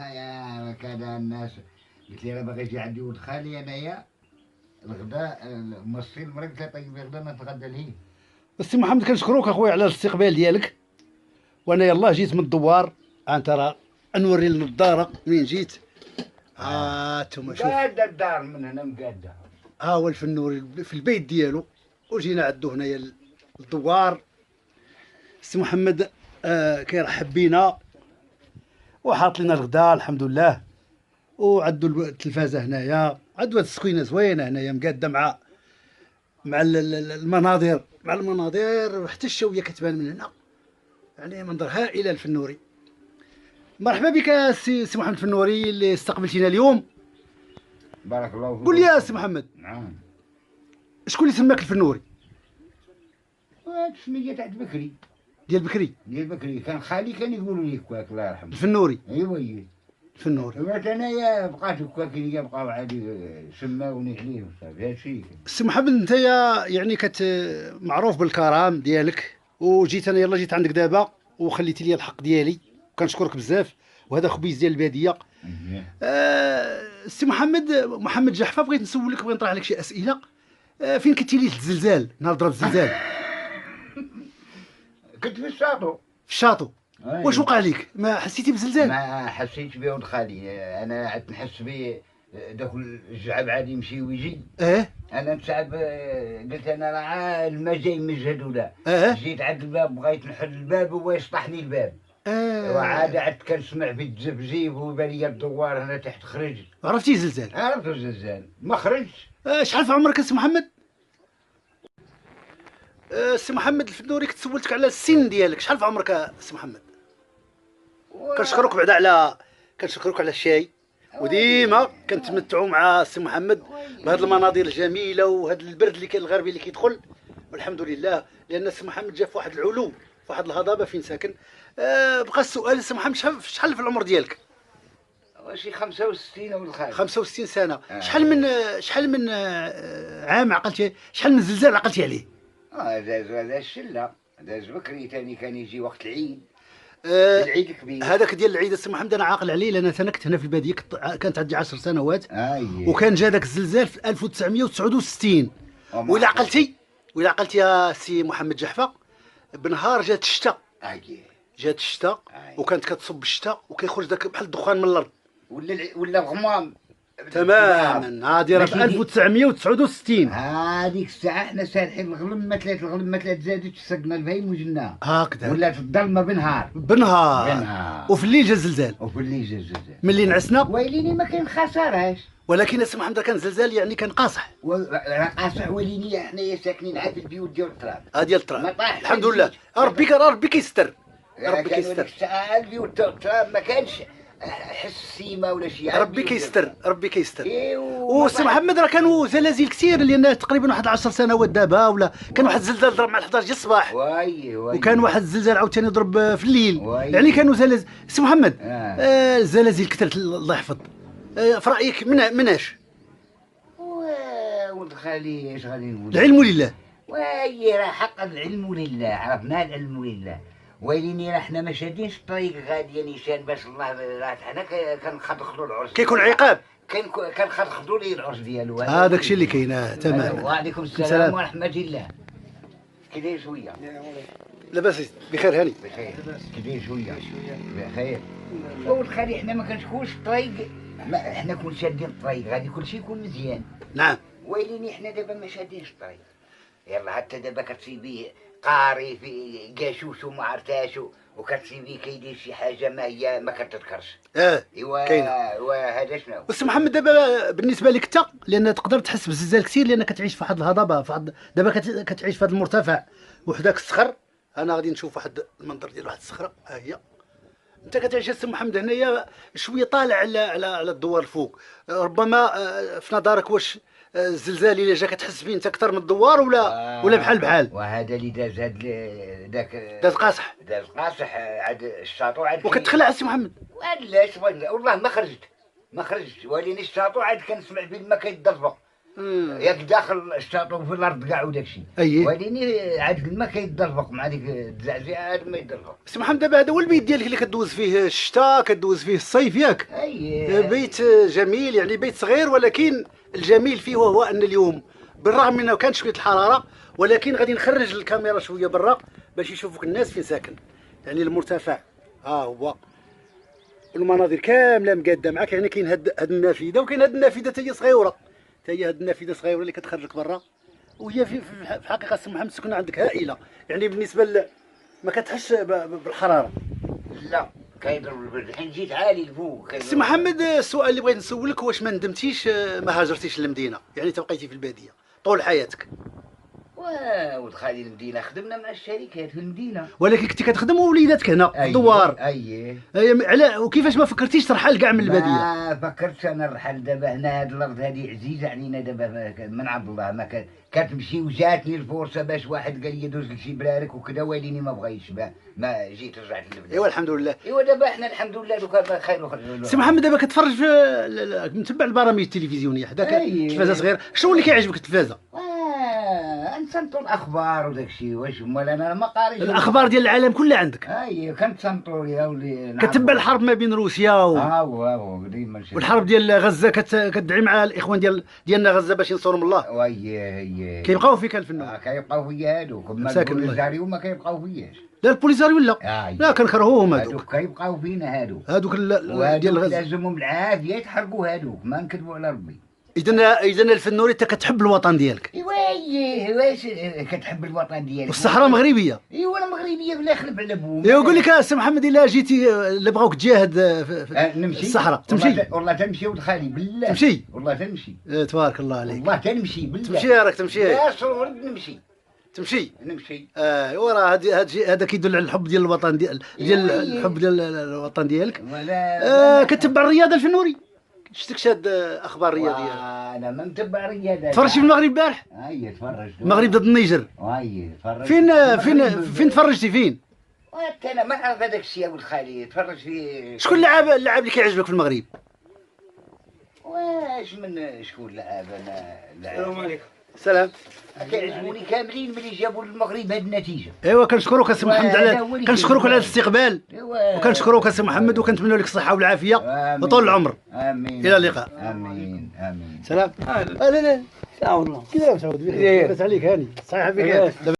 يا كذا الناس. قلت لي انا باغي يجي عندي ولد خالي انايا الغداء موصي المريض قلت لها طيب لي غدا نتغدى لهيه. السي محمد كنشكروك اخويا على الاستقبال ديالك، وانا يلاه جيت من الدوار. انت راه نوري النظاره منين جيت. انتما شوف، مقاده الدار من هنا مقاده. ها هو الفنوري في البيت ديالو، وجينا عندو هنايا الدوار. السي محمد كيرحب بينا وحاط لنا الغداء الحمد لله، وعندو التلفازه هنايا، عندو هاد السكينه زوينه هنايا مقاده مع المناظر، مع المناظر حتى الشويه كتبان من هنا، يعني منظر هائل الفنوري. مرحبا بك سي محمد الفنوري اللي استقبلتينا اليوم. بارك الله فيك. قول لي يا سي محمد، نعم. شكون اللي سماك الفنوري؟ هاد السميه تاع بكري. ديال بكري؟ ديال بكري كان خالي كان يقولوا لي هكاك الله يرحمه. الفنوري؟ ايوا الفنوري. ولات انايا بقات هكاك هي بقاو عادي سماوني عليه وصافي هادشي. سي محمد انت يعني معروف بالكرم ديالك، وجيت انا يلا جيت عندك دابا وخليتي لي الحق ديالي، كنشكرك بزاف، وهذا خبيز ديال الباديه. سي محمد جحفه، بغيت نسولك، بغيت نطرح لك شي اسئله. فين كنتي ليله الزلزال، نهار ضرب الزلزال؟ كنت في الشاطو. في الشاطو. أي. واش وقع لك؟ ما حسيتي بزلزال؟ ما حسيتش به ولد خالي، انا عاد نحس به داك الجعب عاد يمشي ويجي. انا نتعب، قلت انا راه الماء جاي من الجهد ولا. جيت عند الباب بغيت نحل الباب وهو يسطحني الباب. وعاد كنسمع بالتزبزيب وبالي الدوار هنا تحت خرج. عرفتي الزلزال؟ عرفت الزلزال ما خرجش. شحال في عمرك سي محمد؟ سي محمد الفنوري، كنت سولتك على السن ديالك، شحال في عمرك سي محمد؟ كنشكرك بعدا كنشكرك على الشاي، وديما كنتمتعوا مع سي محمد بهذه المناظر الجميله وهذا البرد اللي كاين الغربي اللي كيدخل، والحمد لله، لان سي محمد جا في واحد العلو، في واحد الهضبه فين ساكن. بقى السؤال سي محمد، شحال في العمر ديالك؟ شي 65 ولد خالي. 65 سنه. شحال من عام عقلتي، شحال من زلزال عقلتي عليه؟ داز الشله، داز بكري ثاني كان يجي وقت العيد. العيد الكبير هذاك ديال العيد السي محمد انا عاقل عليه، لان انا كنت هنا في الباديه، كانت عندي 10 سنوات. وكان جا داك الزلزال في 1969. وإلا عقلتي يا سي محمد جحفه، بنهار جات الشتاء. جات الشتاء وكانت كتصب الشتاء وكيخرج داك بحال الدخان من الارض، ولا الغمام تماما. هادي راه في 1969. هذيك الساعه حنا سالحين الغلمه ثلاث زادت، سقنا الفايم وجنا هكذا، ولات الظلمه بنهار. وفي الليل جا الزلزال. ملي نعسنا ويليني ما كاين خسارهاش. ولكن اسم محمد كان زلزال يعني كان قاصح. قاصح، وليني حنايا ساكنين عاد في البيوت ديال التراب. ديال التراب الحمد لله. ربي كيستر. ربي كيستر. البيوت التراب ما كانش حس سيما ولا شي. ربي كيستر. وسي محمد راه كانوا زلازل كثير، لان تقريبا واحد 10 سنوات دابا، ولا كان واحد الزلزال ضرب مع 11 ديال الصباح. وكان واحد الزلزال عاوتاني ضرب في الليل. يعني كانوا زلازل. سي محمد الزلازل كثرت الله يحفظ. في رايك مناش؟ ولد خالي اش غادي نقول؟ العلم لله. راه حق العلم لله، عرفنا العلم لله. ويليني راه حنا ما شادينش الطريق غاديه نيشان باش الله، راه حنا كنخدخلوا العرس. كيكون عقاب. كنخدخلوا ليه العرس ديالو. هذاك الشيء اللي كاين. تمام. وعليكم السلام ورحمه الله. كي شويه؟ لاباس بخير هاني. بخير. كي شويه؟ بخير. ولد خالي حنا ما كنشكوش الطريق، حنا كون شادين الطريق غادي كلشي يكون مزيان. نعم. ويليني حنا دابا ما شادينش الطريق. يلا حتى دابا كتسيبيه قاري في قاشوش وما عرفتاش، وكتسيبيه كيدير شي حاجه ما كتذكرش. ايوا كاينه. وهذا شنو؟ بس محمد دابا بالنسبه لك انت، لان تقدر تحس بالزلزال كثير، لان كتعيش في واحد الهضبه، دابا كتعيش في هذا المرتفع وحداك الصخر. انا غادي نشوف واحد المنظر ديال واحد الصخره، ها هي. انت كتعيش السي محمد هنايا شويه طالع على الدوار الفوق. ربما في نظرك واش الزلزال الا جا كتحس به انت اكثر من الدوار ولا بحال؟ وهذا اللي داز داك داز قاصح عاد الشاطو عاد. وكتخلع السي محمد؟ علاش والله ما خرجت وليني الشاطو عاد كنسمع به الماء كيتضربق. ياك داخل الشاطو في الارض كاع وداك الشيء. اييه ولكن عاد الماء كيتدرفق مع ديك التزعزيعه عاد ما يتدرفق. سي محمد دابا هذا هو البيت ديالك اللي كدوز فيه الشتاء كدوز فيه الصيف ياك؟ اييه بيت جميل يعني بيت صغير، ولكن الجميل فيه هو ان اليوم بالرغم من انه كانت شويه الحراره ولكن غادي نخرج الكاميرا شويه برا باش يشوفوك الناس فين ساكن. يعني المرتفع هو المناظر كامله مقاده معاك. يعني كاين هاد النافذه وكاين هاد النافذه حتى هي صغيره، حتى هي هاد النافذه صغيره اللي كتخرجك برا. وهي في الحقيقه سي محمد السكنه عندك هائله، يعني بالنسبه ما كتحسش بالحراره. لا كيضرب البرد الحين جيت عالي لفوق. سي محمد السؤال اللي بغيت نسولك، واش ما ندمتيش ما هاجرتيش للمدينه؟ يعني تبقيتي في الباديه طول حياتك؟ ولد خالي المدينه خدمنا مع الشركات في المدينه، ولكن كنتي كتخدم ووليداتك هنا في الدوار. اييه على وكيفاش ما فكرتيش ترحل كاع من الباديه؟ ما فكرتش انا نرحل دابا. هنا هاد الارض هادي عزيزه علينا دابا من عبد الله. ما كتمشي وجاتني الفرصه باش واحد قال لي دوز لشي برارك وكذا، وليني ما بغيتش ما جيت رجعت للبلاد. ايوا الحمد لله. ايوا دابا احنا الحمد لله دوكا خير وخير. سي محمد دابا كتفرج في متبع البرامج التلفزيونيه حداك التلفازه صغير، شنو اللي كيعجبك التلفازه؟ نصنتوا الاخبار وداك الشيء. واش مال انا ما قاريش الاخبار ديال العالم كله عندك؟ اي كنتصنتوا يا ولي. كتبع الحرب ما بين روسيا هو ديما والحرب ديال غزه كتدعي مع الاخوان ديالنا غزه باش ينصروا من الله. وي كيبقاو فيك الفنون. كيبقاو فيا هادوك، اما البوليزاريو ما كيبقاو فياش. لا البوليزاريو لا كنكرهوهم هادوك كيبقاو فينا هادوك ديال غزه. لازمهم العافيه يتحرقوا هادوك، ما نكذبوا على ربي. اذا الفنوري انت كتحب الوطن ديالك. ايوا واش كتحب الوطن ديالك؟ والصحراء مغربيه. ايوا انا مغربيه ولا يخلف على بوم. ايوا قول لك سي محمد الا جيتي اللي بغاوك تجاهد نمشي الصحراء تمشي؟ والله تمشي ولد خالي بالله. تمشي؟ والله تمشي. تبارك الله عليك. والله تنمشي بالله. تمشي راك تمشي. لا صور نمشي. نمشي. وراه هذا كيدل على الحب ديال الوطن ديال الحب ديال الوطن ديالك. كتبع الرياضه الفنوري؟ شفتك شاد اخبار رياضيه؟ انا ما نتبع رياضه. تفرجتي في المغرب البارح؟ اي تفرجت. المغرب ضد النيجر. تفرجت. فين تفرجتي فين؟ انا ما نعرف هذاك الشيء يا ولد خالي. تفرجت في شكون اللاعب اللي كيعجبك في المغرب؟ واش من شكون لاعب؟ انا السلام عليكم. سلام. كيعجبوني كاملين ملي جابوا للمغرب هذه النتيجه. ايوا كنشكروك اسي محمد كنشكروك على الاستقبال. وكنشكروك اسي محمد وكنتمنوا لك الصحه والعافيه وطول العمر. امين. الى اللقاء. امين. سلام. لا سلام الله. كيف مسعود بخير؟ لاباس عليك هاني؟ صحيح بخير.